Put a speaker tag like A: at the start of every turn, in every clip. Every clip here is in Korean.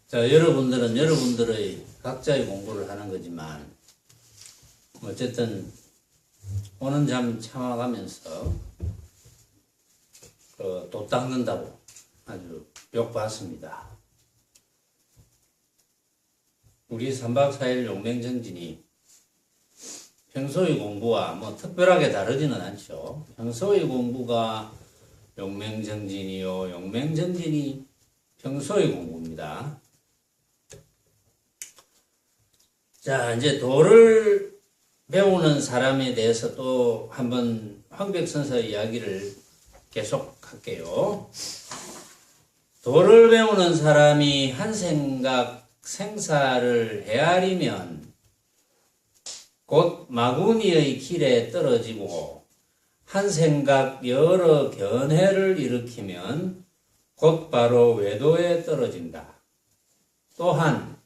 A: 자, 여러분들은 여러분들의 각자의 공부를 하는 거지만 어쨌든 오는 잠 참아가면서 또 닦는다고 아주 욕봤습니다. 우리 3박 4일 용맹정진이 평소의 공부와 뭐 특별하게 다르지는 않죠. 평소의 공부가 용맹정진이요, 용맹정진이 평소의 공부입니다. 자, 이제 도를 배우는 사람에 대해서 또 한번 황백선사의 이야기를 계속할게요. 도를 배우는 사람이 한 생각 생사를 헤아리면 곧 마구니의 길에 떨어지고 한 생각 여러 견해를 일으키면 곧바로 외도에 떨어진다. 또한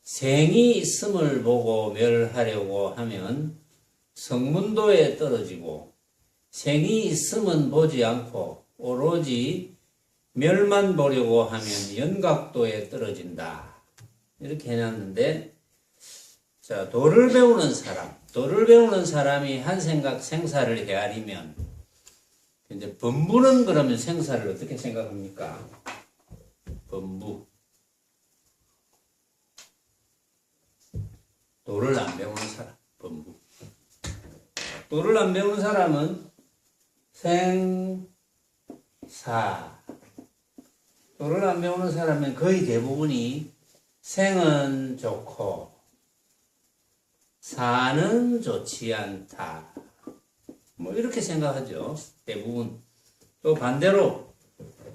A: 생이 있음을 보고 멸하려고 하면 성문도에 떨어지고 생이 있음은 보지 않고 오로지 멸만 보려고 하면 연각도에 떨어진다. 이렇게 해놨는데, 자, 도를 배우는 사람이 한 생각 생사를 헤아리면, 이제 범부는 그러면 생사를 어떻게 생각합니까? 범부. 도를 안 배우는 사람, 범부. 도를 안 배우는 사람은 생사. 도를 안 배우는 사람은 거의 대부분이 생은 좋고 사는 좋지 않다. 뭐 이렇게 생각하죠. 대부분. 또 반대로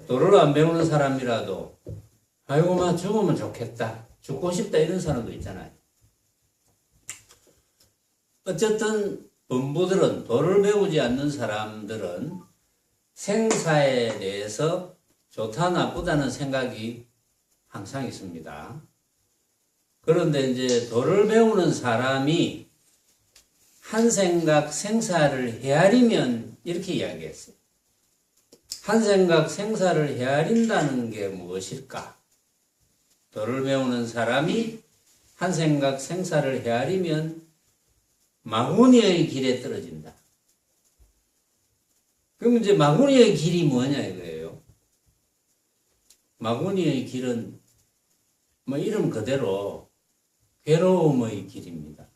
A: 도를 안 배우는 사람이라도 아이고 막 죽으면 좋겠다. 죽고 싶다 이런 사람도 있잖아요. 어쨌든 범부들은 도를 배우지 않는 사람들은 생사에 대해서 좋다 나쁘다는 생각이 항상 있습니다. 그런데 이제 도를 배우는 사람이 한 생각 생사를 헤아리면 이렇게 이야기했어요. 한 생각 생사를 헤아린다는 게 무엇일까? 도를 배우는 사람이 한 생각 생사를 헤아리면 마구니의 길에 떨어진다. 그럼 이제 마구니의 길이 뭐냐 이거예요. 마구니의 길은 뭐 이름 그대로 괴로움의 길입니다.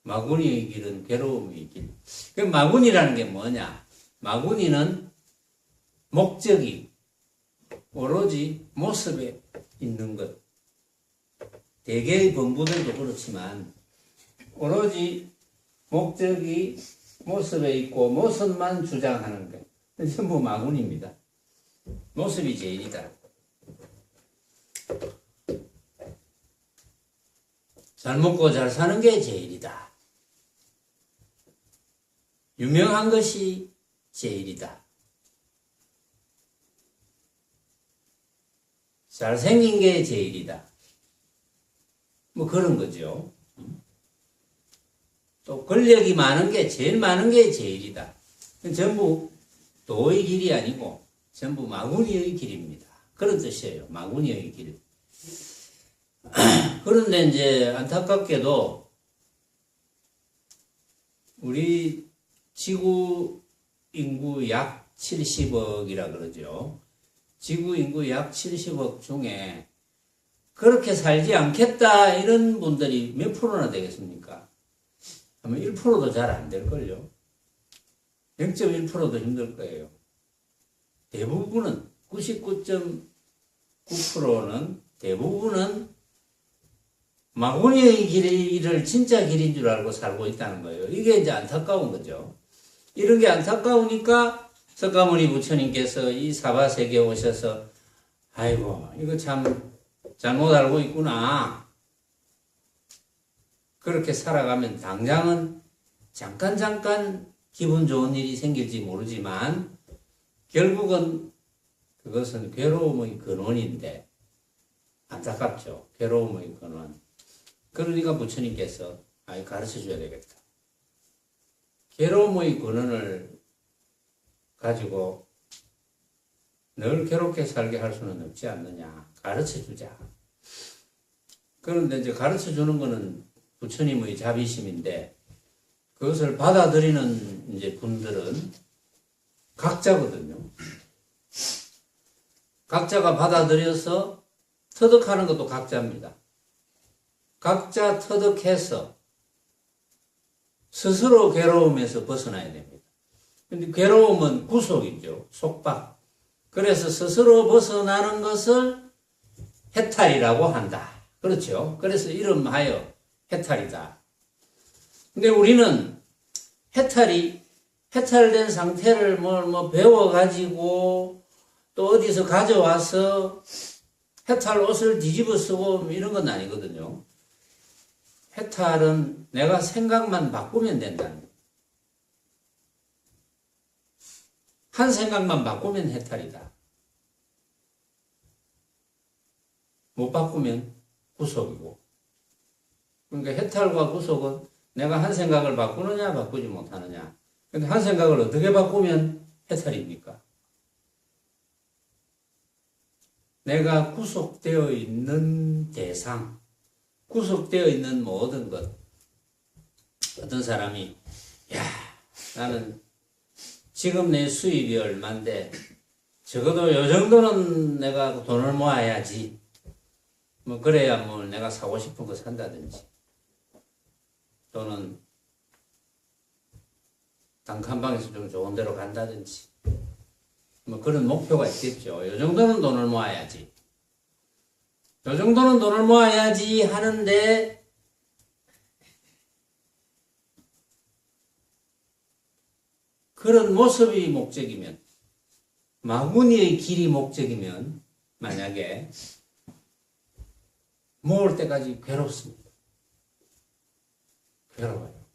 A: 마구니의 길은 괴로움의 길. 그럼 마구니라는 게 뭐냐? 마구니는 목적이 오로지 모습에 있는 것. 대개의 범부들도 그렇지만 오로지 목적이 모습에 있고 모습만 주장하는 것. 전부 마구니입니다. 모습이 제일이다. 잘 먹고 잘 사는 게 제일이다. 유명한 것이 제일이다. 잘생긴 게 제일이다. 뭐 그런 거죠. 또 권력이 많은 게 제일 많은 게 제일이다. 전부 도의 길이 아니고 전부 마구니의 길입니다. 그런 뜻이에요. 마구니의 길. 그런데 이제 안타깝게도 우리 지구 인구 약 70억이라 그러죠. 지구 인구 약 70억 중에 그렇게 살지 않겠다 이런 분들이 몇 프로나 되겠습니까? 아마 1%도 잘 안 될걸요. 0.1%도 힘들 거예요. 대부분은 99.9%는 대부분은 마구니의 길을 진짜 길인 줄 알고 살고 있다는 거예요. 이게 이제 안타까운 거죠. 이런 게 안타까우니까 석가모니 부처님께서 이 사바세계에 오셔서 아이고 이거 참 잘못 알고 있구나. 그렇게 살아가면 당장은 잠깐 기분 좋은 일이 생길지 모르지만 결국은 그것은 괴로움의 근원인데 안타깝죠. 괴로움의 근원. 그러니까 부처님께서 가르쳐 줘야 되겠다. 괴로움의 근원을 가지고 늘 괴롭게 살게 할 수는 없지 않느냐. 가르쳐 주자. 그런데 이제 가르쳐 주는 거는 부처님의 자비심인데 그것을 받아들이는 이제 분들은 각자거든요. 각자가 받아들여서 터득하는 것도 각자입니다. 각자 터득해서 스스로 괴로움에서 벗어나야 됩니다. 근데 괴로움은 구속이죠. 속박. 그래서 스스로 벗어나는 것을 해탈이라고 한다. 그렇죠. 그래서 이름하여 해탈이다. 근데 우리는 해탈된 상태를 배워가지고 또 어디서 가져와서 해탈 옷을 뒤집어 쓰고 이런 건 아니거든요. 해탈은 내가 생각만 바꾸면 된다는 거예요. 한 생각만 바꾸면 해탈이다. 못 바꾸면 구속이고. 그러니까 해탈과 구속은 내가 한 생각을 바꾸느냐 바꾸지 못하느냐. 근데 한 생각을 어떻게 바꾸면 해탈입니까? 내가 구속되어 있는 대상, 구속되어 있는 모든 것. 어떤 사람이 야, 나는 지금 내 수입이 얼만데 적어도 요 정도는 내가 돈을 모아야지. 뭐 그래야 뭐 내가 사고 싶은 거 산다든지 또는 단칸방에서 좀 좋은 데로 간다든지 뭐 그런 목표가 있겠죠. 요 정도는 돈을 모아야지. 요 정도는 돈을 모아야지 하는데 그런 모습이 목적이면 마구니의 길이 목적이면 만약에 모을 때까지 괴롭습니다. 괴로워요.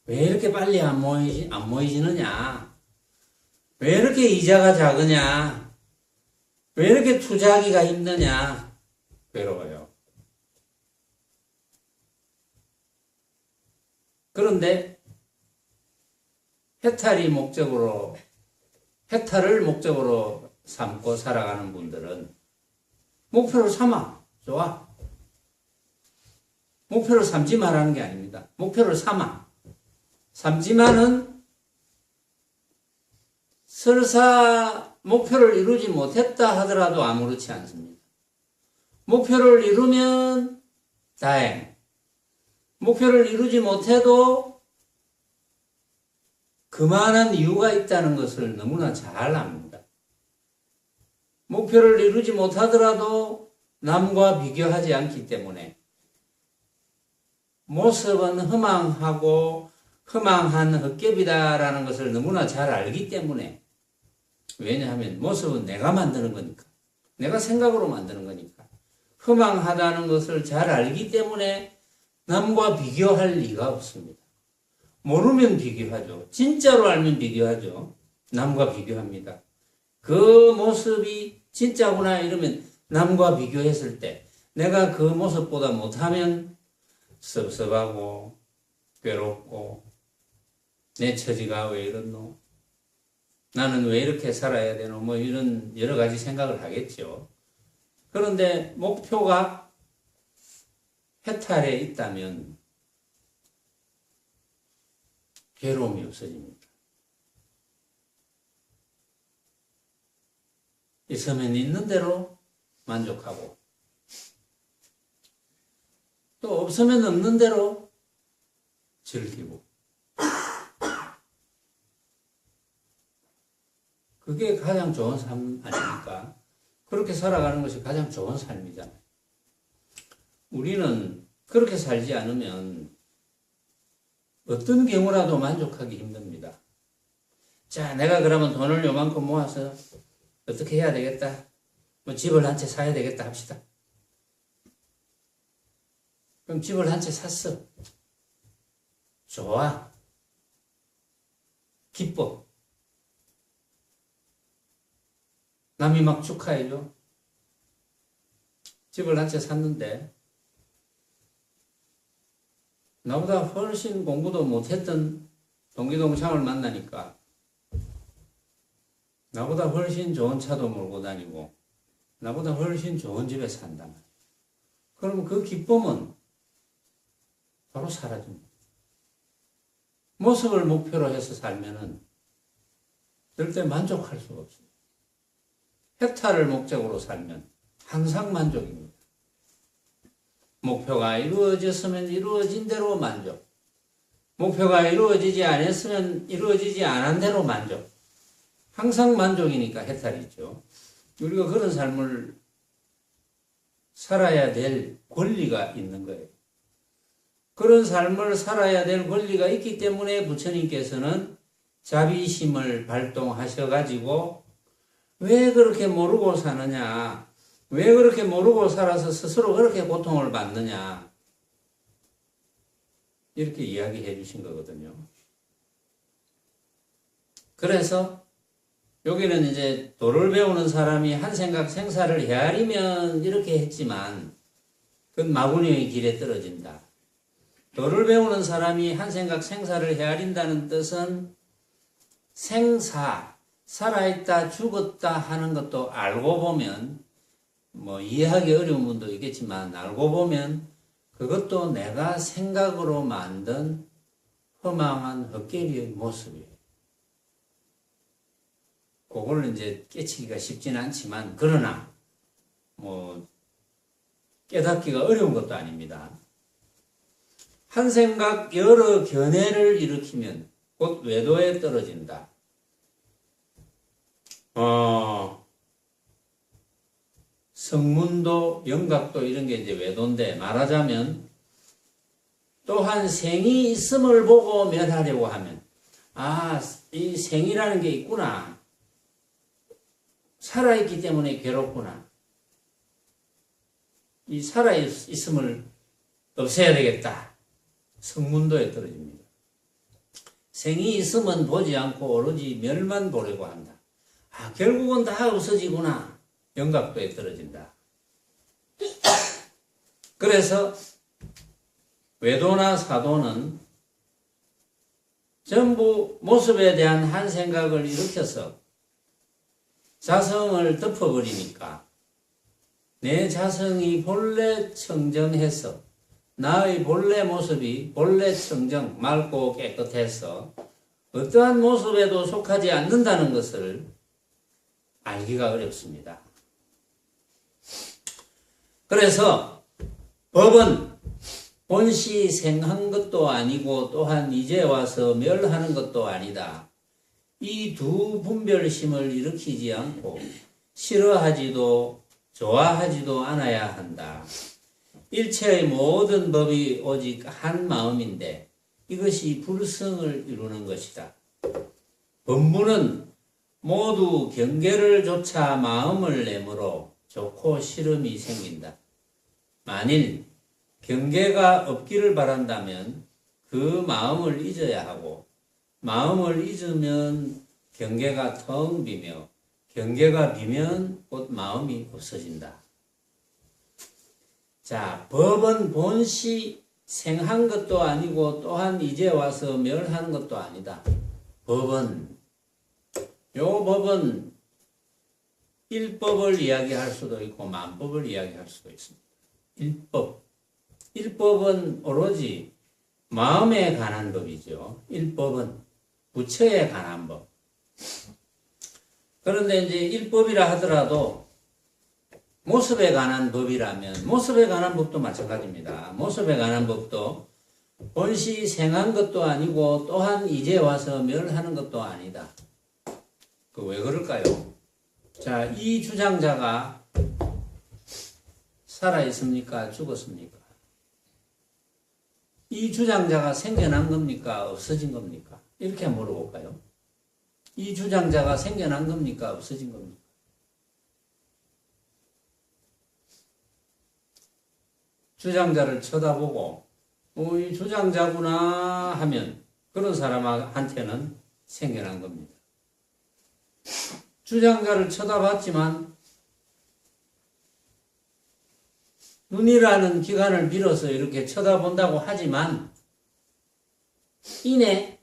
A: 왜 이렇게 빨리 안 모이지느냐? 왜 이렇게 이자가 작으냐? 왜 이렇게 투자하기가 힘드냐? 괴로워요. 그런데 해탈을 목적으로 삼고 살아가는 분들은 목표를 삼아. 좋아. 목표를 삼지 말라는 게 아닙니다. 목표를 삼아. 삼지만은 설사 목표를 이루지 못했다 하더라도 아무렇지 않습니다. 목표를 이루면 다행. 목표를 이루지 못해도 그만한 이유가 있다는 것을 너무나 잘 압니다. 목표를 이루지 못하더라도 남과 비교하지 않기 때문에 모습은 허망하고 허망한 헛개비다라는 것을 너무나 잘 알기 때문에 왜냐하면 모습은 내가 만드는 거니까 내가 생각으로 만드는 거니까 허망하다는 것을 잘 알기 때문에 남과 비교할 리가 없습니다. 모르면 비교하죠. 진짜로 알면 비교하죠. 남과 비교합니다. 그 모습이 진짜구나 이러면 남과 비교했을 때 내가 그 모습보다 못하면 섭섭하고 괴롭고 내 처지가 왜 이렇노? 나는 왜 이렇게 살아야 되노? 뭐 이런 여러 가지 생각을 하겠죠. 그런데 목표가 해탈에 있다면 괴로움이 없어집니다. 있으면 있는 대로 만족하고 또 없으면 없는 대로 즐기고 그게 가장 좋은 삶 아닙니까? 그렇게 살아가는 것이 가장 좋은 삶이잖아요. 우리는 그렇게 살지 않으면 어떤 경우라도 만족하기 힘듭니다. 자, 내가 그러면 돈을 요만큼 모아서 어떻게 해야 되겠다? 뭐 집을 한 채 사야 되겠다 합시다. 그럼 집을 한 채 샀어. 좋아. 기뻐. 남이 막 축하해줘. 집을 한 채 샀는데 나보다 훨씬 공부도 못했던 동기동창을 만나니까 나보다 훨씬 좋은 차도 몰고 다니고 나보다 훨씬 좋은 집에 산다. 그럼 그 기쁨은 바로 사라집니다. 모습을 목표로 해서 살면은 절대 만족할 수가 없습니다. 혜타를 목적으로 살면 항상 만족입니다. 목표가 이루어졌으면 이루어진 대로 만족. 목표가 이루어지지 않았으면 이루어지지 않은 대로 만족. 항상 만족이니까 해탈이죠. 우리가 그런 삶을 살아야 될 권리가 있는 거예요. 그런 삶을 살아야 될 권리가 있기 때문에 부처님께서는 자비심을 발동하셔가지고 왜 그렇게 모르고 사느냐, 왜 그렇게 모르고 살아서 스스로 그렇게 고통을 받느냐, 이렇게 이야기해 주신 거거든요. 그래서 여기는 이제 도를 배우는 사람이 한 생각 생사를 헤아리면 이렇게 했지만 그건 마구니의 길에 떨어진다. 도를 배우는 사람이 한 생각 생사를 헤아린다는 뜻은 생사, 살아있다 죽었다 하는 것도 알고 보면 뭐 이해하기 어려운 분도 있겠지만 알고 보면 그것도 내가 생각으로 만든 허망한 헛개리의 모습이에요. 그걸 이제 깨치기가 쉽진 않지만 그러나 뭐 깨닫기가 어려운 것도 아닙니다. 한 생각 여러 견해를 일으키면 곧 외도에 떨어진다. 성문도 영각도 이런 게 이제 외도인데 말하자면 또한 생이 있음을 보고 멸하려고 하면 이 생이라는 게 있구나. 살아있기 때문에 괴롭구나. 이 살아있음을 없애야 되겠다. 성문도에 떨어집니다. 생이 있으면 보지 않고 오로지 멸만 보려고 한다. 결국은 다 없어지구나. 영각도에 떨어진다. 그래서 외도나 사도는 전부 모습에 대한 한 생각을 일으켜서 자성을 덮어버리니까 내 자성이 본래 청정해서 나의 본래 모습이 본래 청정, 맑고 깨끗해서 어떠한 모습에도 속하지 않는다는 것을 알기가 어렵습니다. 그래서 법은 본시 생한 것도 아니고 또한 이제 와서 멸하는 것도 아니다. 이 두 분별심을 일으키지 않고 싫어하지도 좋아하지도 않아야 한다. 일체의 모든 법이 오직 한 마음인데 이것이 불성을 이루는 것이다. 법문은 모두 경계를 조차 마음을 내므로 좋고 싫음이 생긴다. 만일 경계가 없기를 바란다면 그 마음을 잊어야 하고 마음을 잊으면 경계가 텅 비며 경계가 비면 곧 마음이 없어진다. 자, 법은 본시 생한 것도 아니고 또한 이제 와서 멸하는 것도 아니다. 법은 일법을 이야기할 수도 있고 만법을 이야기할 수도 있습니다. 일법은 오로지 마음에 관한 법이죠. 일법은 부처에 관한 법. 그런데 이제 일법이라 하더라도 모습에 관한 법이라면 모습에 관한 법도 마찬가지입니다. 모습에 관한 법도 본시 생한 것도 아니고 또한 이제 와서 멸하는 것도 아니다. 왜 그럴까요? 자, 이 주장자가 살아있습니까? 죽었습니까? 이 주장자가 생겨난 겁니까? 없어진 겁니까? 이렇게 물어볼까요? 이 주장자가 생겨난 겁니까? 없어진 겁니까? 주장자를 쳐다보고 이 주장자구나 하면 그런 사람한테는 생겨난 겁니다. 주장자를 쳐다봤지만 눈이라는 기관을 빌어서 이렇게 쳐다본다고 하지만 이내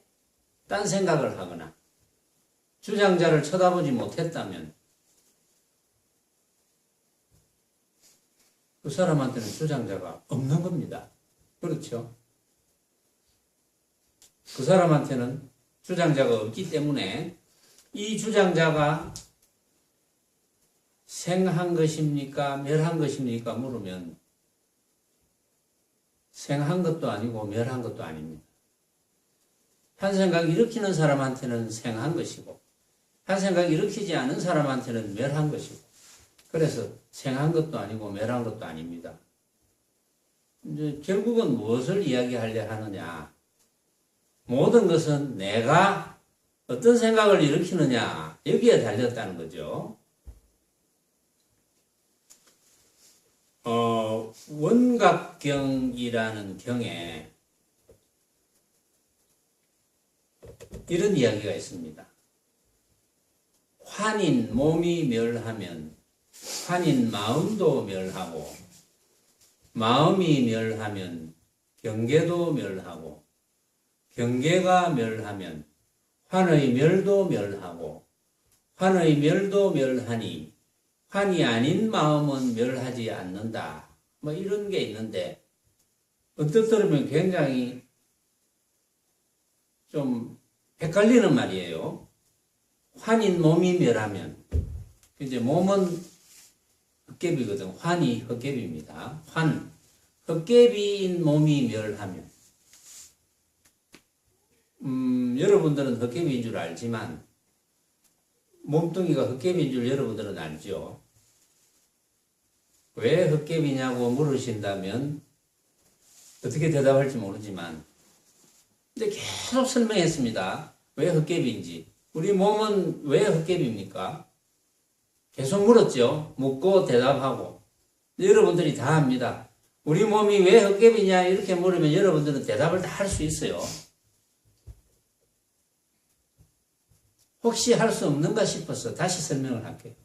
A: 딴 생각을 하거나 주장자를 쳐다보지 못했다면 그 사람한테는 주장자가 없는 겁니다. 그렇죠? 그 사람한테는 주장자가 없기 때문에 이 주장자가 생한 것입니까? 멸한 것입니까? 물으면 생한 것도 아니고 멸한 것도 아닙니다. 한 생각 일으키는 사람한테는 생한 것이고 한 생각 일으키지 않은 사람한테는 멸한 것이고 그래서 생한 것도 아니고 멸한 것도 아닙니다. 이제 결국은 무엇을 이야기하려 하느냐? 모든 것은 내가 어떤 생각을 일으키느냐 여기에 달렸다는 거죠. 원각경이라는 경에 이런 이야기가 있습니다. 환인 몸이 멸하면 환인 마음도 멸하고 마음이 멸하면 경계도 멸하고 경계가 멸하면 환의 멸도 멸하고 환의 멸도 멸하니 환이 아닌 마음은 멸하지 않는다. 뭐 이런 게 있는데 언뜻 들으면 굉장히 좀 헷갈리는 말이에요. 환인 몸이 멸하면 이제 몸은 헛개비거든. 환이 헛개비입니다. 환 헛개비인 몸이 멸하면 여러분들은 헛개비인 줄 알지만 몸뚱이가 헛개비인 줄 여러분들은 알죠. 왜 헛개비냐고 물으신다면 어떻게 대답할지 모르지만 근데 계속 설명했습니다. 왜 헛개비인지. 우리 몸은 왜 헛개비입니까? 계속 물었죠. 묻고 대답하고. 여러분들이 다 합니다. 우리 몸이 왜 헛개비냐 이렇게 물으면 여러분들은 대답을 다 할 수 있어요. 혹시 할 수 없는가 싶어서 다시 설명을 할게요.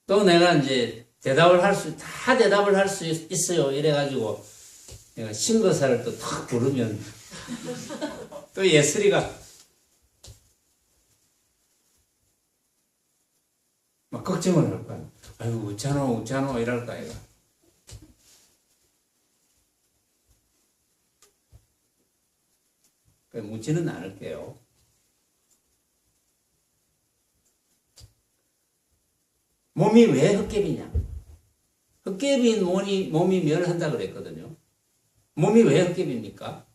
A: 또 내가 이제 대답을 할 수 있어요. 이래가지고 내가 신거사를 또 탁 부르면 또 예슬이가 막 걱정을 할 거야. 아이고, 웃잖아, 이랄까, 얘가. 묻지는 않을게요. 몸이 왜 헛개비냐? 헛개비인 몸이 멸한다 그랬거든요. 몸이 왜 헛개비입니까?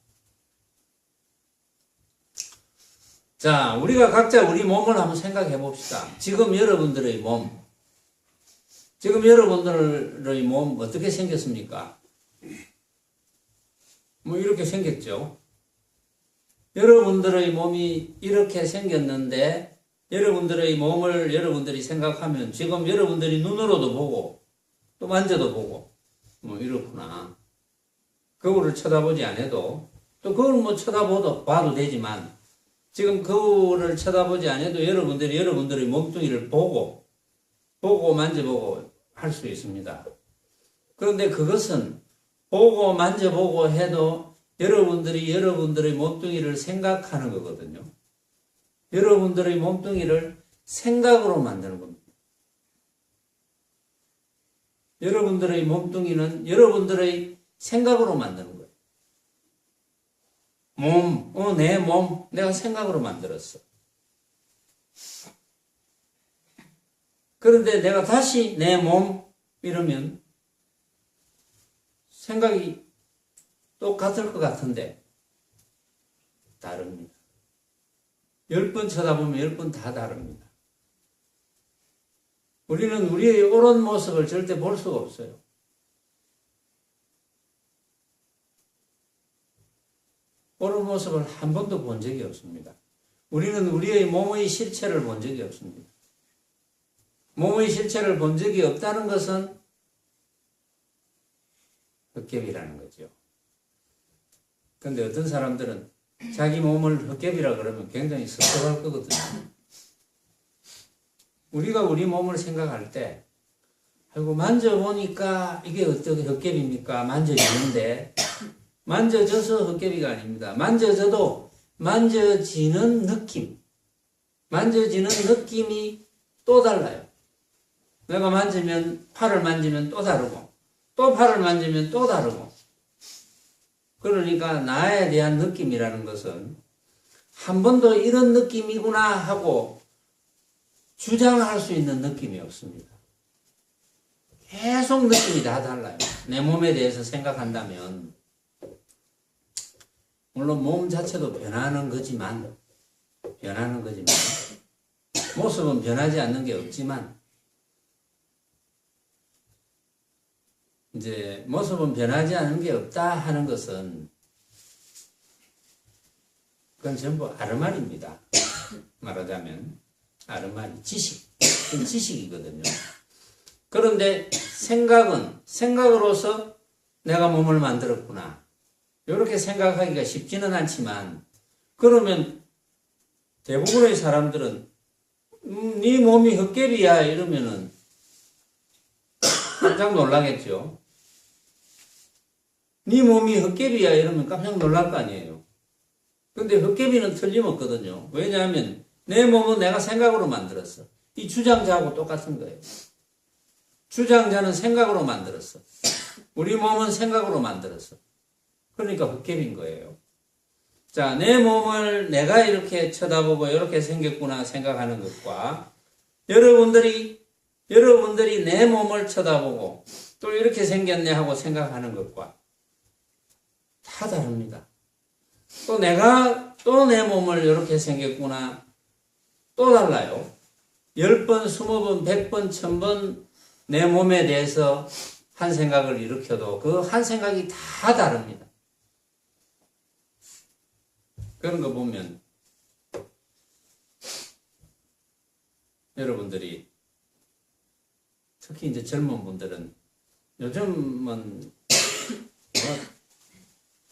A: 자, 우리가 각자 우리 몸을 한번 생각해 봅시다. 지금 여러분들의 몸 어떻게 생겼습니까? 뭐 이렇게 생겼죠. 여러분들의 몸이 이렇게 생겼는데 여러분들의 몸을 여러분들이 생각하면 지금 여러분들이 눈으로도 보고 또 만져도 보고 뭐 이렇구나. 거울을 쳐다보지 않아도 또 거울 뭐 봐도 되지만 지금 거울을 쳐다보지 않아도 여러분들이 여러분들의 몸뚱이를 보고 만져보고 할 수 있습니다. 그런데 그것은 보고 만져보고 해도 여러분들이 여러분들의 몸뚱이를 생각하는 거거든요. 여러분들의 몸뚱이를 생각으로 만드는 겁니다. 여러분들의 몸뚱이는 여러분들의 생각으로 만드는 거예요. 내 몸, 내가 생각으로 만들었어. 그런데 내가 다시 내 몸, 이러면 생각이 똑같을 것 같은데 다릅니다. 10번 쳐다보면 10번 다 다릅니다. 우리는 우리의 옳은 모습을 절대 볼 수가 없어요. 옳은 모습을 한 번도 본 적이 없습니다. 우리는 우리의 몸의 실체를 본 적이 없습니다. 몸의 실체를 본 적이 없다는 것은 헛개비라는 거죠. 그런데 어떤 사람들은 자기 몸을 헛개비라 그러면 굉장히 섭섭할 거거든요. 우리가 우리 몸을 생각할 때 아이고 만져보니까 이게 어떻게 헛개비입니까? 만져지는데 만져져서 헛개비가 아닙니다. 만져져도 만져지는 느낌, 만져지는 느낌이 또 달라요. 내가 만지면, 팔을 만지면 또 다르고, 또 팔을 만지면 또 다르고. 그러니까 나에 대한 느낌이라는 것은 한 번도 이런 느낌이구나 하고 주장할 수 있는 느낌이 없습니다. 계속 느낌이 다 달라요. 내 몸에 대해서 생각한다면, 물론 몸 자체도 변하는 거지만, 모습은 변하지 않는 게 없지만, 이제 모습은 변하지 않는 게 없다 하는 것은 그건 전부 아르말입니다. 말하자면 아르말, 그건 지식이거든요. 그런데 생각은 생각으로서 내가 몸을 만들었구나, 이렇게 생각하기가 쉽지는 않지만, 그러면 대부분의 사람들은 네 몸이 헛개비야 이러면은 깜짝 놀라겠죠. 네 몸이 헛개비야 이러면 깜짝 놀랄 거 아니에요. 근데 헛개비는 틀림없거든요. 왜냐하면 내 몸은 내가 생각으로 만들었어. 이 주장자하고 똑같은 거예요. 주장자는 생각으로 만들었어. 우리 몸은 생각으로 만들었어. 그러니까 헛개비인 거예요. 자, 내 몸을 내가 이렇게 쳐다보고 이렇게 생겼구나 생각하는 것과 여러분들이 내 몸을 쳐다보고 또 이렇게 생겼네 하고 생각하는 것과 다 다릅니다. 또 내가 또 내 몸을 이렇게 생겼구나 또 달라요. 10번, 20번, 100번, 1000번 내 몸에 대해서 한 생각을 일으켜도 그 한 생각이 다 다릅니다. 그런 거 보면 여러분들이 특히 이제 젊은 분들은 요즘은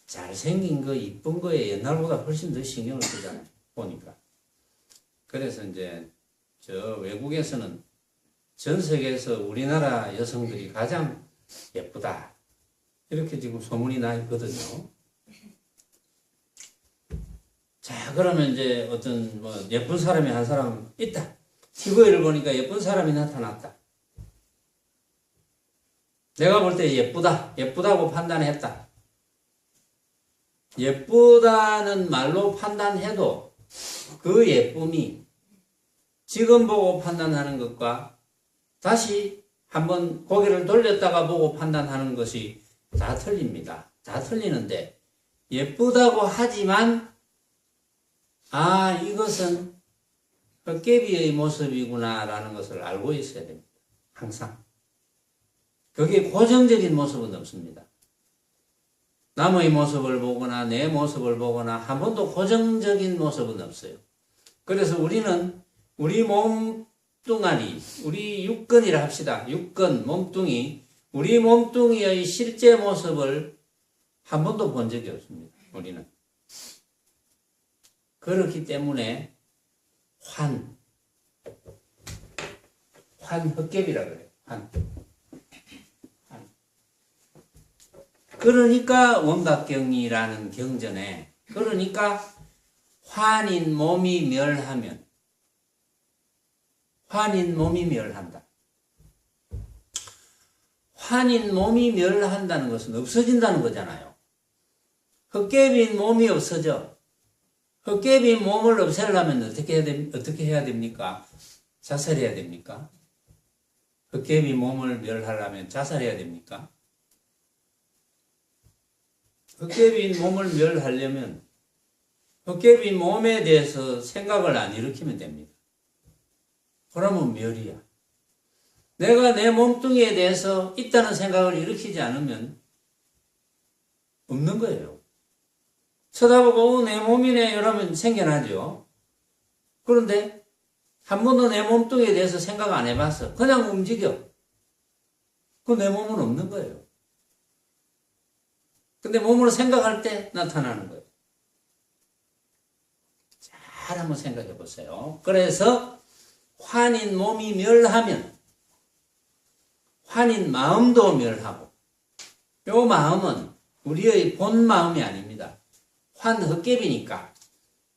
A: 잘생긴 거, 이쁜 거에 옛날보다 훨씬 더 신경을 쓰잖아요. 보니까. 그래서 이제 저 외국에서는 전 세계에서 우리나라 여성들이 가장 예쁘다, 이렇게 지금 소문이 나 있거든요. 자, 그러면 이제 어떤 뭐 예쁜 사람이 한 사람 있다. TV를 보니까 예쁜 사람이 나타났다. 내가 볼 때 예쁘다고 판단했다. 예쁘다는 말로 판단해도 그 예쁨이 지금 보고 판단하는 것과 다시 한번 고개를 돌렸다가 보고 판단하는 것이 다 틀립니다. 다 틀리는데, 예쁘다고 하지만 이것은 헛개비의 모습이구나 라는 것을 알고 있어야 됩니다. 항상. 그게 고정적인 모습은 없습니다. 남의 모습을 보거나 내 모습을 보거나 한 번도 고정적인 모습은 없어요. 그래서 우리는 우리 몸뚱아리, 우리 육근이라 합시다. 육근, 몸뚱이, 우리 몸뚱이의 실제 모습을 한 번도 본 적이 없습니다. 우리는. 그렇기 때문에 헛개비라 그래요. 그러니까 원각경이라는 경전에, 그러니까 환인 몸이 멸하면, 환인 몸이 멸한다. 환인 몸이 멸한다는 것은 없어진다는 거잖아요. 헛개비인 몸이 없어져. 헛개비인 몸을 없애려면 어떻게 해야 됩니까? 자살해야 됩니까? 헛개비 몸을 멸하려면 자살해야 됩니까? 헛개비인 몸을 멸하려면 헛개비 몸에 대해서 생각을 안 일으키면 됩니다. 그러면 멸이야. 내가 내 몸뚱이에 대해서 있다는 생각을 일으키지 않으면 없는 거예요. 쳐다보고 내 몸이네 이러면 생겨나죠. 그런데 한 번도 내 몸뚱이에 대해서 생각 안 해봤어. 그냥 움직여. 그 내 몸은 없는 거예요. 근데 몸으로 생각할 때 나타나는 거예요. 잘 한번 생각해 보세요. 그래서 환인 몸이 멸하면 환인 마음도 멸하고, 요 마음은 우리의 본 마음이 아닙니다. 환 헛개비니까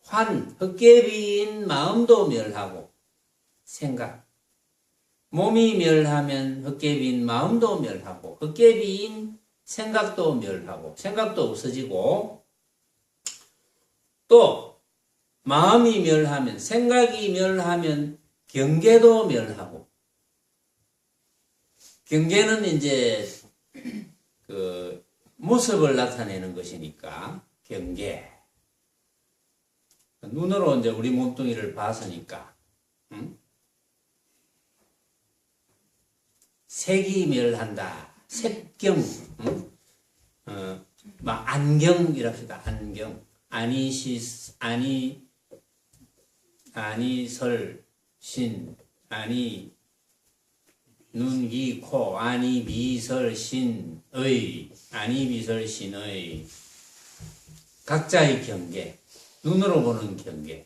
A: 환 헛개비인 마음도 멸하고 생각, 몸이 멸하면 헛개비인 마음도 멸하고 헛개비인 생각도 멸하고 생각도 없어지고 또 마음이 멸하면 생각이 멸하면 경계도 멸하고 경계는 이제 그 모습을 나타내는 것이니까 경계 눈으로 이제 우리 몸뚱이를 봤으니까 색이 멸한다 색경 막 안경이랍시다 안경 아니설신 눈, 귀, 코, 아니미설신의 각자의 경계 눈으로 보는 경계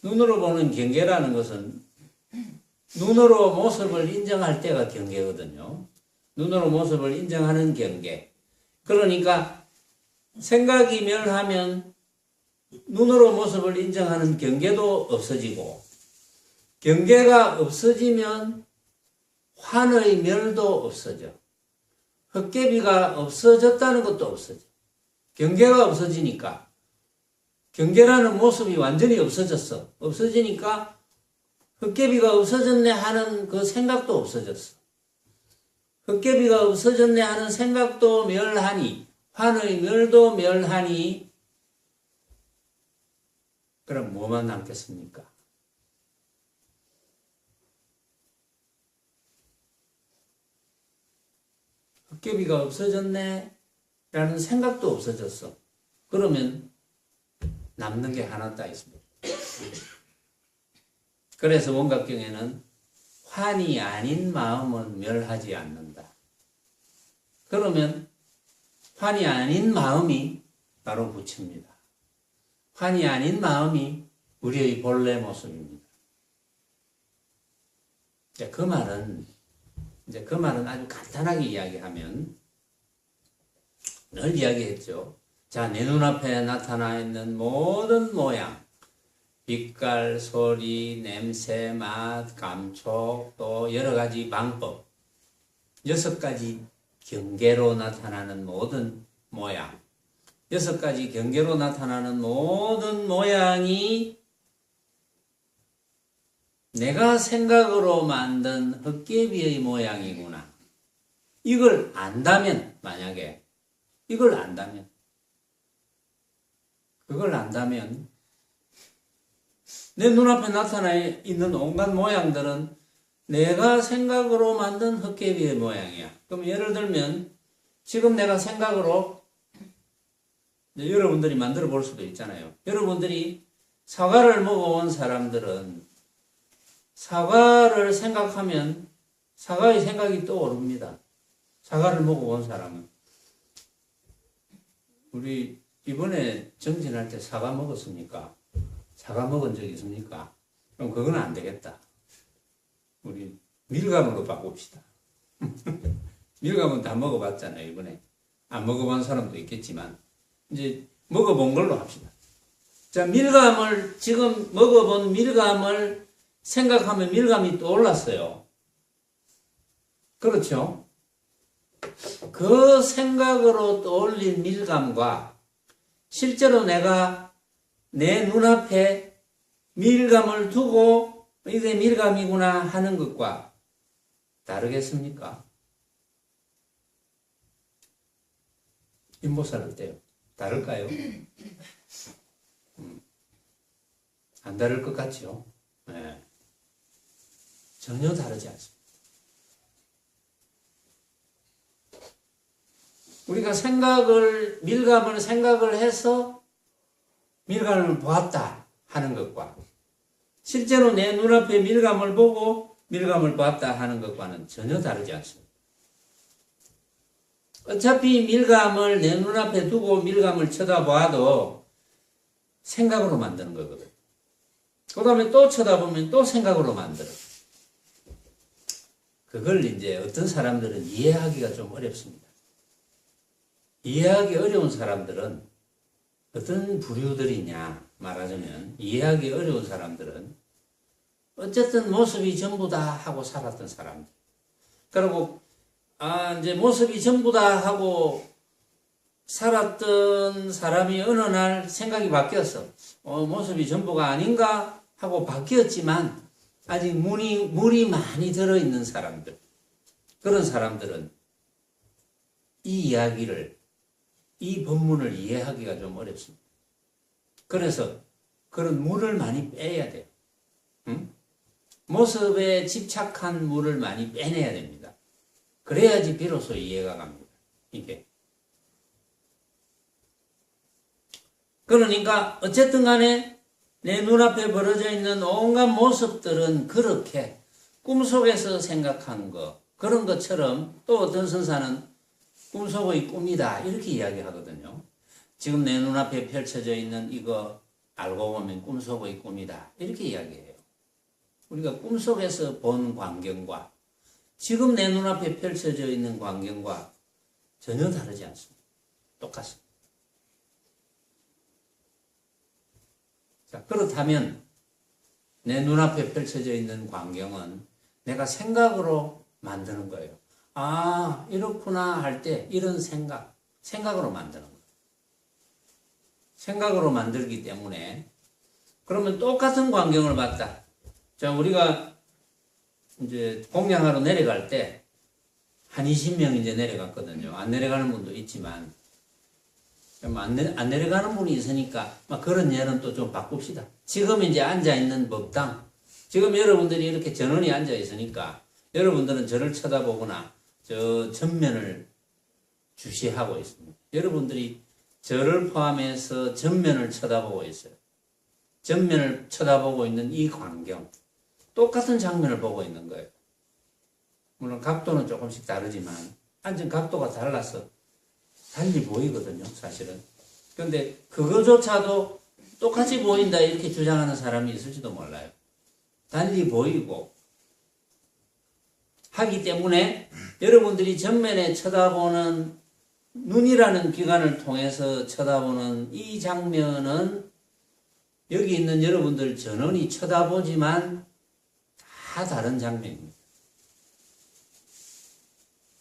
A: 눈으로 보는 경계라는 것은 눈으로 모습을 인정할 때가 경계거든요. 눈으로 모습을 인정하는 경계. 그러니까 생각이 멸하면 눈으로 모습을 인정하는 경계도 없어지고 경계가 없어지면 환의 멸도 없어져. 헛개비가 없어졌다는 것도 없어져. 경계가 없어지니까 경계라는 모습이 완전히 없어졌어. 없어지니까 헛개비가 없어졌네 하는 그 생각도 없어졌어. 헛개비가 없어졌네 하는 생각도 멸하니 환의 멸도 멸하니 그럼 뭐만 남겠습니까? 헛개비가 없어졌네 라는 생각도 없어졌어. 그러면 남는 게 하나 딱 있습니다. 그래서 원각경에는 환이 아닌 마음은 멸하지 않는다. 그러면 환이 아닌 마음이 바로 부처입니다. 환이 아닌 마음이 우리의 본래 모습입니다. 그 말은 아주 간단하게 이야기하면 늘 이야기했죠. 자, 내 눈앞에 나타나 있는 모든 모양, 빛깔, 소리, 냄새, 맛, 감촉, 또 여러 가지 방법, 6가지 경계로 나타나는 모든 모양, 6가지 경계로 나타나는 모든 모양이 내가 생각으로 만든 헛개비의 모양이구나. 이걸 안다면, 만약에 이걸 안다면, 그걸 안다면 내 눈앞에 나타나 있는 온갖 모양들은 내가 생각으로 만든 헛개비의 모양이야. 그럼 예를 들면 지금 내가 생각으로 여러분들이 만들어 볼 수도 있잖아요. 여러분들이 사과를 먹어온 사람들은 사과를 생각하면 사과의 생각이 떠오릅니다. 사과를 먹어온 사람은. 우리 이번에 정진할 때 사과 먹었습니까? 사과 먹은 적 있습니까? 그럼 그건 안 되겠다. 우리 밀감으로 바꿉시다. 밀감은 다 먹어봤잖아요, 이번에. 안 먹어본 사람도 있겠지만 이제 먹어본 걸로 합시다. 자, 밀감을 지금 먹어본 밀감을 생각하면 밀감이 떠올랐어요. 그렇죠? 그 생각으로 떠올린 밀감과 실제로 내가 내 눈앞에 밀감을 두고 이게 밀감이구나 하는 것과 다르겠습니까? 인보살 어때요? 다를까요? 안 다를 것 같죠? 네. 전혀 다르지 않습니다. 우리가 밀감을 생각을 해서 밀감을 보았다 하는 것과 실제로 내 눈앞에 밀감을 보고 밀감을 보았다 하는 것과는 전혀 다르지 않습니다. 어차피 밀감을 내 눈앞에 두고 밀감을 쳐다봐도 생각으로 만드는 거거든. 그 다음에 또 쳐다보면 또 생각으로 만들어. 그걸 이제 어떤 사람들은 이해하기가 좀 어렵습니다. 이해하기 어려운 사람들은 어떤 부류들이냐 말하자면 이해하기 어려운 사람들은 어쨌든 모습이 전부다 하고 살았던 사람들. 그리고 이제 모습이 전부다 하고 살았던 사람이 어느 날 생각이 바뀌었어. 모습이 전부가 아닌가 하고 바뀌었지만 아직 물이 많이 들어있는 사람들. 그런 사람들은 이 이야기를, 이 본문을 이해하기가 좀 어렵습니다. 그래서 그런 물을 많이 빼야 돼요. 응? 모습에 집착한 물을 많이 빼내야 됩니다. 그래야지 비로소 이해가 갑니다. 이게. 그러니까 어쨌든 간에 내 눈앞에 벌어져 있는 온갖 모습들은 그렇게 꿈속에서 생각하는 거, 그런 것처럼 또 어떤 선사는 꿈속의 꿈이다 이렇게 이야기하거든요. 지금 내 눈앞에 펼쳐져 있는 이거 알고 보면 꿈속의 꿈이다 이렇게 이야기해요. 우리가 꿈속에서 본 광경과 지금 내 눈앞에 펼쳐져 있는 광경과 전혀 다르지 않습니다. 똑같습니다. 자, 그렇다면 내 눈앞에 펼쳐져 있는 광경은 내가 생각으로 만드는 거예요. 이렇구나 할 때 이런 생각으로 만드는 거예요. 생각으로 만들기 때문에 그러면 똑같은 광경을 봤다. 자, 우리가 이제 공양하러 내려갈 때 한 20명 이제 내려갔거든요. 안 내려가는 분도 있지만 안 내려가는 분이 있으니까 그런 예는 또 좀 바꿉시다. 지금 이제 앉아있는 법당, 지금 여러분들이 이렇게 전원이 앉아있으니까 여러분들은 저를 쳐다보거나 저 전면을 주시하고 있습니다. 여러분들이 저를 포함해서 전면을 쳐다보고 있어요. 전면을 쳐다보고 있는 이 광경, 똑같은 장면을 보고 있는 거예요. 물론 각도는 조금씩 다르지만 앉은 각도가 달라서 달리 보이거든요, 사실은. 그런데 그거조차도 똑같이 보인다 이렇게 주장하는 사람이 있을지도 몰라요. 달리 보이고 하기 때문에 여러분들이 전면에 쳐다보는 눈이라는 기관을 통해서 쳐다보는 이 장면은 여기 있는 여러분들 전원이 쳐다보지만 다 다른 장면입니다.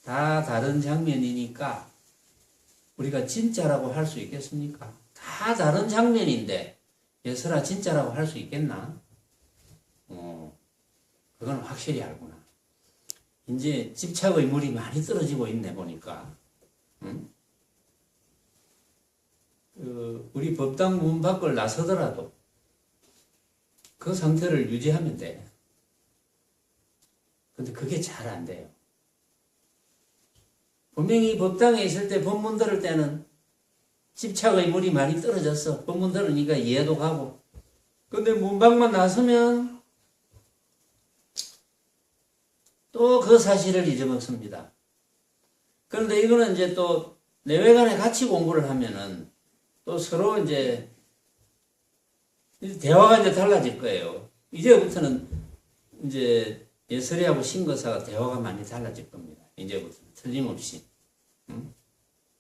A: 다 다른 장면이니까 우리가 진짜라고 할 수 있겠습니까? 다 다른 장면인데 예설아 진짜라고 할 수 있겠나? 그건 확실히 알구나. 이제 집착의 물이 많이 떨어지고 있네 보니까. 응? 우리 법당 문 밖을 나서더라도 그 상태를 유지하면 돼. 근데 그게 잘 안 돼요. 분명히 법당에 있을 때 법문 들을 때는 집착의 물이 많이 떨어졌어. 법문 들으니까 이해도 가고. 근데 문밖만 나서면 또 그 사실을 잊어먹습니다. 그런데 이거는 이제 또 내외간에 같이 공부를 하면은 또 서로 이제 대화가 이제 달라질 거예요. 이제부터는 이제 예설이하고 신거사가 대화가 많이 달라질 겁니다. 이제부터는 틀림없이.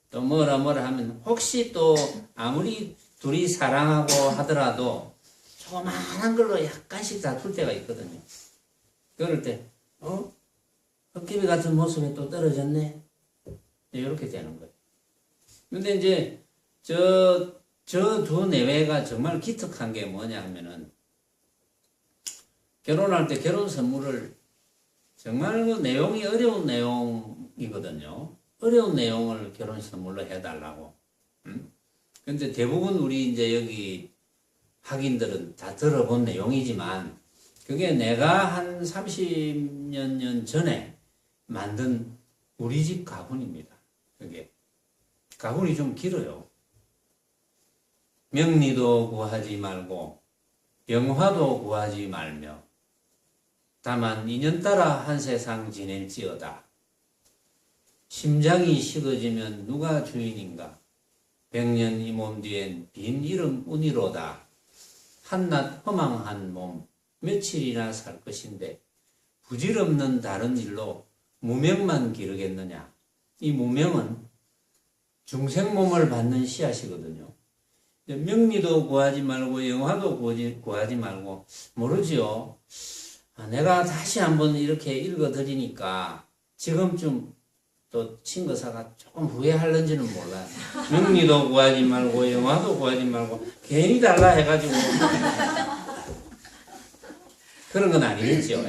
A: 또 뭐라 하면 혹시 또 아무리 둘이 사랑하고 하더라도 조그마한 걸로 약간씩 다툴 때가 있거든요. 그럴 때 헛개비 같은 모습에 또 떨어졌네. 이렇게 되는 거예요. 근데 이제 저 두 내외가 정말 기특한 게 뭐냐 하면은 결혼할 때 결혼 선물을 정말 그 내용이 어려운 내용이거든요. 어려운 내용을 결혼 선물로 해달라고. 근데 대부분 우리 이제 여기 학인들은 다 들어본 내용이지만 그게 내가 한 30년 전에 만든 우리 집 가훈입니다. 그게 가훈이 좀 길어요. 명리도 구하지 말고 영화도 구하지 말며 다만 인연 따라 한 세상 지낼지어다. 심장이 식어지면 누가 주인인가? 100년 이 몸 뒤엔 빈 이름뿐이로다. 한낱 허망한 몸 며칠이나 살 것인데 부질없는 다른 일로 무명만 기르겠느냐? 이 무명은 중생몸을 받는 씨앗이거든요. 명리도 구하지 말고 영화도 구하지 말고 모르지요. 내가 다시 한번 이렇게 읽어드리니까 지금쯤 또 친거사가 조금 후회할는지는 몰라요. 명리도 구하지 말고 영화도 구하지 말고 괜히 달라 해가지고 그런 건 아니겠죠.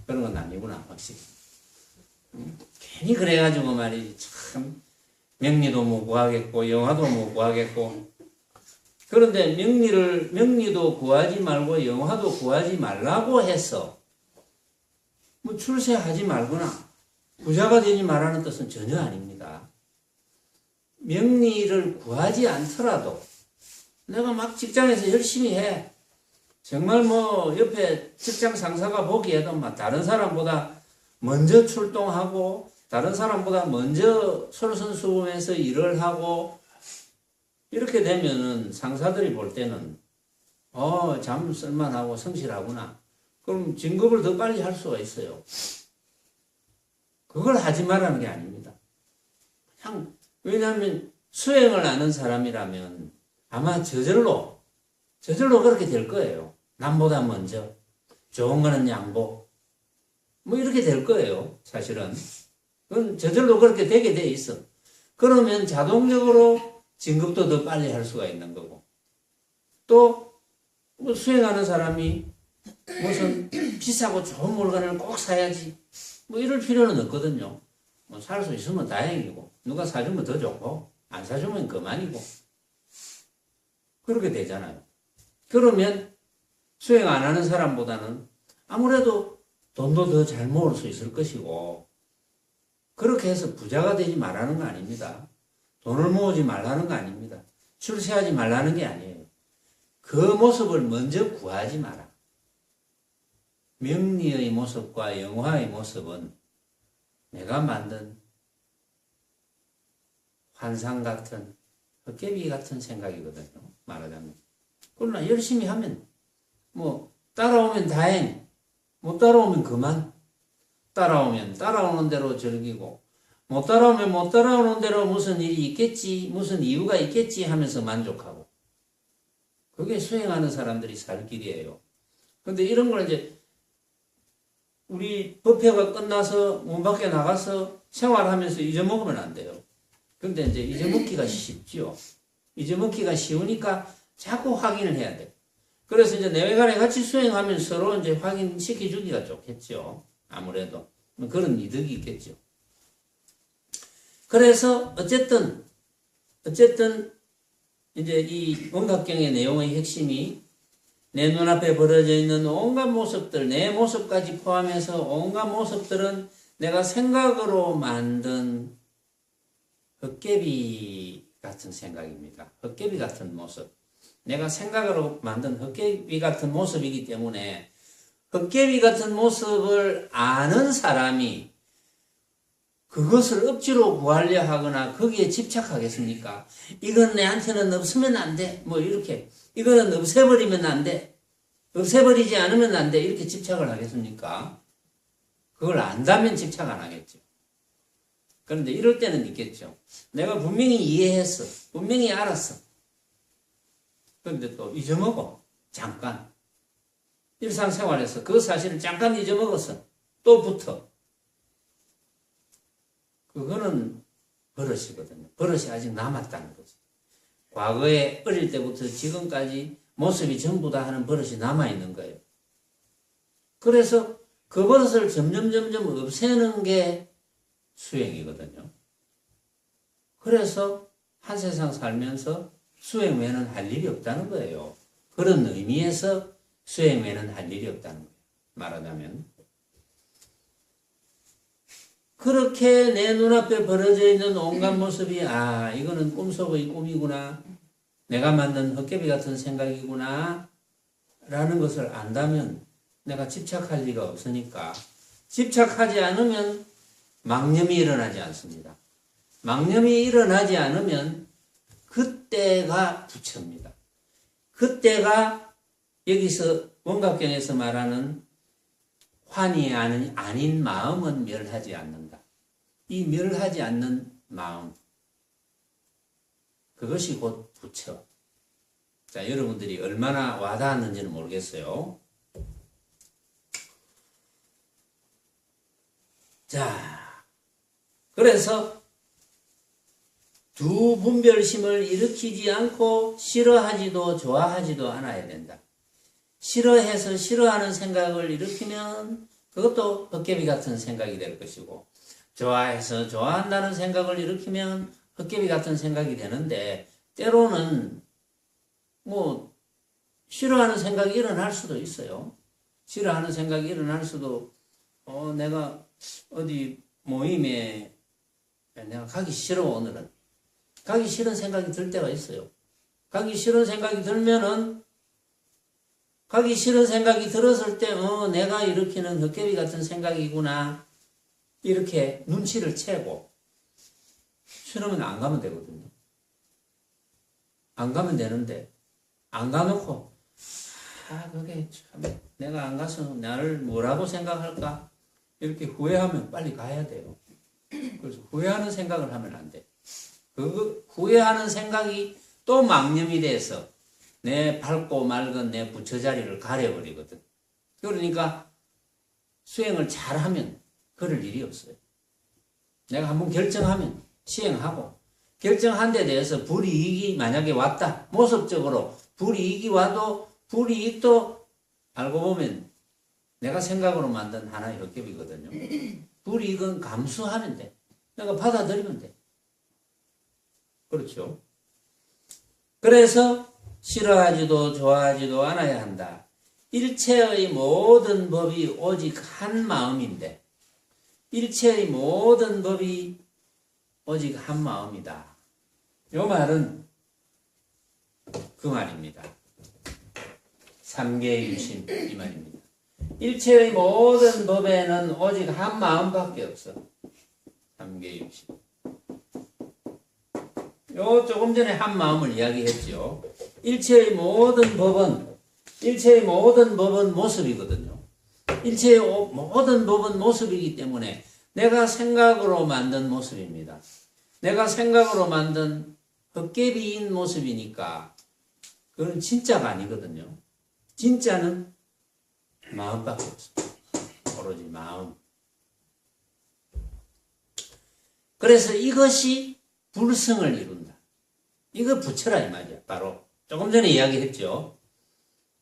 A: 그런 건 아니구나 확실히. 괜히 그래가지고 말이지 참 명리도 못 구하겠고 영화도 못 구하겠고. 그런데 명리도 구하지 말고 영화도 구하지 말라고 해서 뭐 출세하지 말거나 부자가 되지 말라는 뜻은 전혀 아닙니다. 명리를 구하지 않더라도 내가 막 직장에서 열심히 해. 정말 뭐 옆에 직장 상사가 보기에도 막 다른 사람보다 먼저 출동하고 다른 사람보다 먼저 솔선수범해서 일을 하고 이렇게 되면은 상사들이 볼 때는 참 쓸만하고 성실하구나. 그럼 진급을 더 빨리 할 수가 있어요. 그걸 하지 말라는 게 아닙니다. 그냥 왜냐하면 수행을 아는 사람이라면 아마 저절로 그렇게 될 거예요. 남보다 먼저 좋은 거는 양보 뭐 이렇게 될 거예요. 사실은 그건 저절로 그렇게 되게 돼 있어. 그러면 자동적으로 진급도 더 빨리 할 수가 있는 거고 또 뭐 수행하는 사람이 무슨 비싸고 좋은 물건을 꼭 사야지 뭐 이럴 필요는 없거든요. 뭐 살 수 있으면 다행이고 누가 사주면 더 좋고 안 사주면 그만이고 그렇게 되잖아요. 그러면 수행 안 하는 사람보다는 아무래도 돈도 더 잘 모을 수 있을 것이고 그렇게 해서 부자가 되지 말라는 거 아닙니다. 돈을 모으지 말라는 거 아닙니다. 출세하지 말라는 게 아니에요. 그 모습을 먼저 구하지 마라. 명리의 모습과 영화의 모습은 내가 만든 환상 같은 헛개비 같은 생각이거든요. 말하자면. 그러나 열심히 하면 뭐 따라오면 다행, 못 따라오면 그만. 따라오면 따라오는 대로 즐기고 못 따라오면 못 따라오는 대로 무슨 일이 있겠지, 무슨 이유가 있겠지 하면서 만족하고 그게 수행하는 사람들이 살 길이에요. 근데 이런 걸 이제 우리 법회가 끝나서 문 밖에 나가서 생활하면서 잊어먹으면 안 돼요. 근데 이제 잊어먹기가 쉽죠. 잊어먹기가 쉬우니까 자꾸 확인을 해야 돼. 그래서 이제 내외간에 같이 수행하면 서로 이제 확인시켜 주기가 좋겠죠. 아무래도. 그런 이득이 있겠죠. 그래서 어쨌든 이제 이 원각경의 내용의 핵심이 내 눈앞에 벌어져 있는 온갖 모습들, 내 모습까지 포함해서 온갖 모습들은 내가 생각으로 만든 헛개비 같은 생각입니다. 헛개비 같은 모습. 내가 생각으로 만든 헛개비 같은 모습이기 때문에 헛개비 같은 모습을 아는 사람이 그것을 억지로 구하려 하거나 거기에 집착하겠습니까? 이건 내한테는 없으면 안 돼. 뭐 이렇게. 이거는 없애버리면 안 돼. 없애버리지 않으면 안 돼. 이렇게 집착을 하겠습니까? 그걸 안다면 집착 안 하겠죠. 그런데 이럴 때는 있겠죠. 내가 분명히 이해했어. 분명히 알았어. 그런데 또 잊어먹어. 잠깐. 일상생활에서 그 사실을 잠깐 잊어먹었어. 또 붙어. 그거는 버릇이거든요. 버릇이 아직 남았다는 거지. 과거에 어릴 때부터 지금까지 모습이 전부 다 하는 버릇이 남아있는 거예요. 그래서 그 버릇을 점점 없애는 게 수행이거든요. 그래서 한 세상 살면서 수행 외에는 할 일이 없다는 거예요. 그런 의미에서 수행 외에는 할 일이 없다는 거예요. 말하자면. 그렇게 내 눈앞에 벌어져 있는 온갖 모습이 이거는 꿈속의 꿈이구나. 내가 만든 헛개비 같은 생각이구나. 라는 것을 안다면 내가 집착할 리가 없으니까 집착하지 않으면 망념이 일어나지 않습니다. 망념이 일어나지 않으면 그때가 부처입니다. 그때가 여기서 원각경에서 말하는 환이 아닌 마음은 멸하지 않는다. 이 멸하지 않는 마음, 그것이 곧 부처. 자, 여러분들이 얼마나 와닿았는지는 모르겠어요. 자, 그래서 두 분별심을 일으키지 않고 싫어하지도 좋아하지도 않아야 된다. 싫어해서 싫어하는 생각을 일으키면 그것도 헛개비 같은 생각이 될 것이고, 좋아해서 좋아한다는 생각을 일으키면 헛개비 같은 생각이 되는데, 때로는 뭐 싫어하는 생각이 일어날 수도 있어요. 싫어하는 생각이 일어날 수도, 내가 어디 모임에 내가 가기 싫어, 오늘은. 가기 싫은 생각이 들 때가 있어요. 가기 싫은 생각이 들면은, 가기 싫은 생각이 들었을 때, 내가 일으키는 헛개비 같은 생각이구나. 이렇게 눈치를 채고, 싫으면 안 가면 되거든요. 안 가면 되는데, 안 가놓고, 그게 참, 내가 안 가서 나를 뭐라고 생각할까? 이렇게 후회하면 빨리 가야 돼요. 그래서 후회하는 생각을 하면 안 돼. 그 후회하는 생각이 또 망념이 돼서 내 밝고 맑은 내 부처 자리를 가려버리거든. 그러니까 수행을 잘하면 그럴 일이 없어요. 내가 한번 결정하면 시행하고, 결정한 데 대해서 불이익이 만약에 왔다. 모습적으로 불이익이 와도 불이익도 알고 보면 내가 생각으로 만든 하나의 헛개비거든요. 불이익은 감수하면 돼. 내가 받아들이면 돼. 그렇죠. 그래서 싫어하지도 좋아하지도 않아야 한다. 일체의 모든 법이 오직 한 마음인데, 일체의 모든 법이 오직 한 마음이다. 요 말은 그 말입니다. 삼계유심 이 말입니다. 일체의 모든 법에는 오직 한 마음밖에 없어. 삼계유심. 요 조금 전에 한 마음을 이야기했죠. 일체의 모든 법은 모습이거든요. 일체의 모든 법은 모습이기 때문에 내가 생각으로 만든 모습입니다. 내가 생각으로 만든 헛개비인 모습이니까 그건 진짜가 아니거든요. 진짜는 마음밖에 없습니다. 오로지 마음. 그래서 이것이 불성을 이룬다. 이거 부처라 이 말이야. 바로 조금 전에 이야기했죠.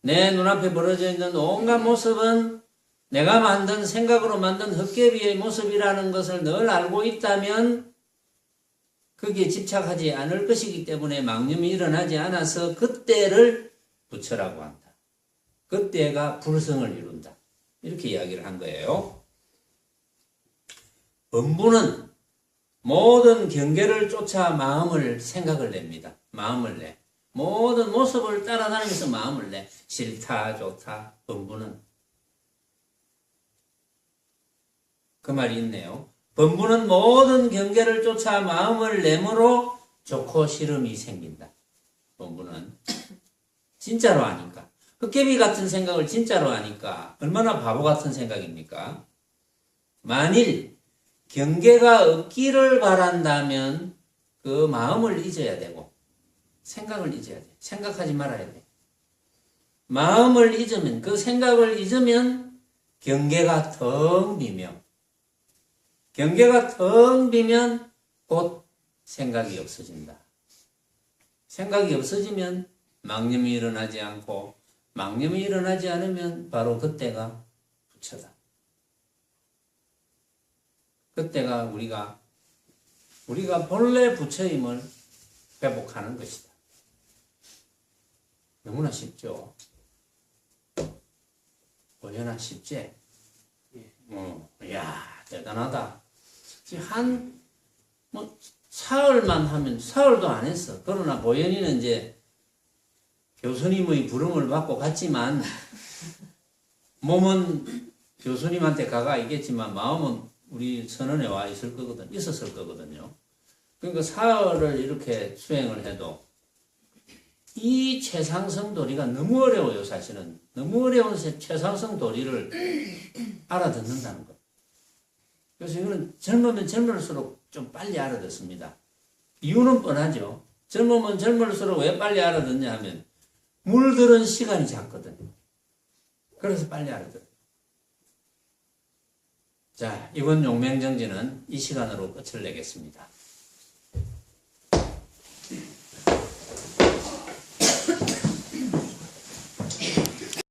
A: 내 눈앞에 벌어져 있는 온갖 모습은 내가 만든 생각으로 만든 헛개비의 모습이라는 것을 늘 알고 있다면 거기에 집착하지 않을 것이기 때문에 망념이 일어나지 않아서 그때를 부처라고 한다. 그때가 불성을 이룬다. 이렇게 이야기를 한 거예요. 범부는 모든 경계를 쫓아 마음을 생각을 냅니다. 마음을 내. 모든 모습을 따라다니면서 마음을 내. 싫다, 좋다, 범부는. 그 말이 있네요. 범부는 모든 경계를 쫓아 마음을 내므로 좋고 싫음이 생긴다. 범부는. 진짜로 아니까. 헛개비 같은 생각을 진짜로 하니까 얼마나 바보 같은 생각입니까? 만일 경계가 없기를 바란다면 그 마음을 잊어야 되고 생각을 잊어야 돼. 생각하지 말아야 돼. 마음을 잊으면, 그 생각을 잊으면 경계가 텅 비며, 경계가 텅 비면 곧 생각이 없어진다. 생각이 없어지면 망념이 일어나지 않고, 망념이 일어나지 않으면 바로 그때가 부처다. 그때가 우리가 본래 부처임을 회복하는 것이다. 너무나 쉽죠. 얼마나 쉽지? 이야, 대단하다. 지금 사흘만 하면, 사흘도 안 했어. 그러나 보현이는 이제 교수님의 부름을 받고 갔지만, 몸은 교수님한테 가가 있겠지만, 마음은 우리 선원에 와 있었을 거거든요. 그러니까 사흘을 이렇게 수행을 해도, 이 최상승 도리가 너무 어려워요, 사실은. 너무 어려운 최상승 도리를 알아듣는다는 것. 그래서 이거는 젊으면 젊을수록 좀 빨리 알아듣습니다. 이유는 뻔하죠. 젊으면 젊을수록 왜 빨리 알아듣냐 하면 물들은 시간이 작거든. 그래서 빨리 알아듣. 자, 이번 용맹정지는 이 시간으로 끝을 내겠습니다.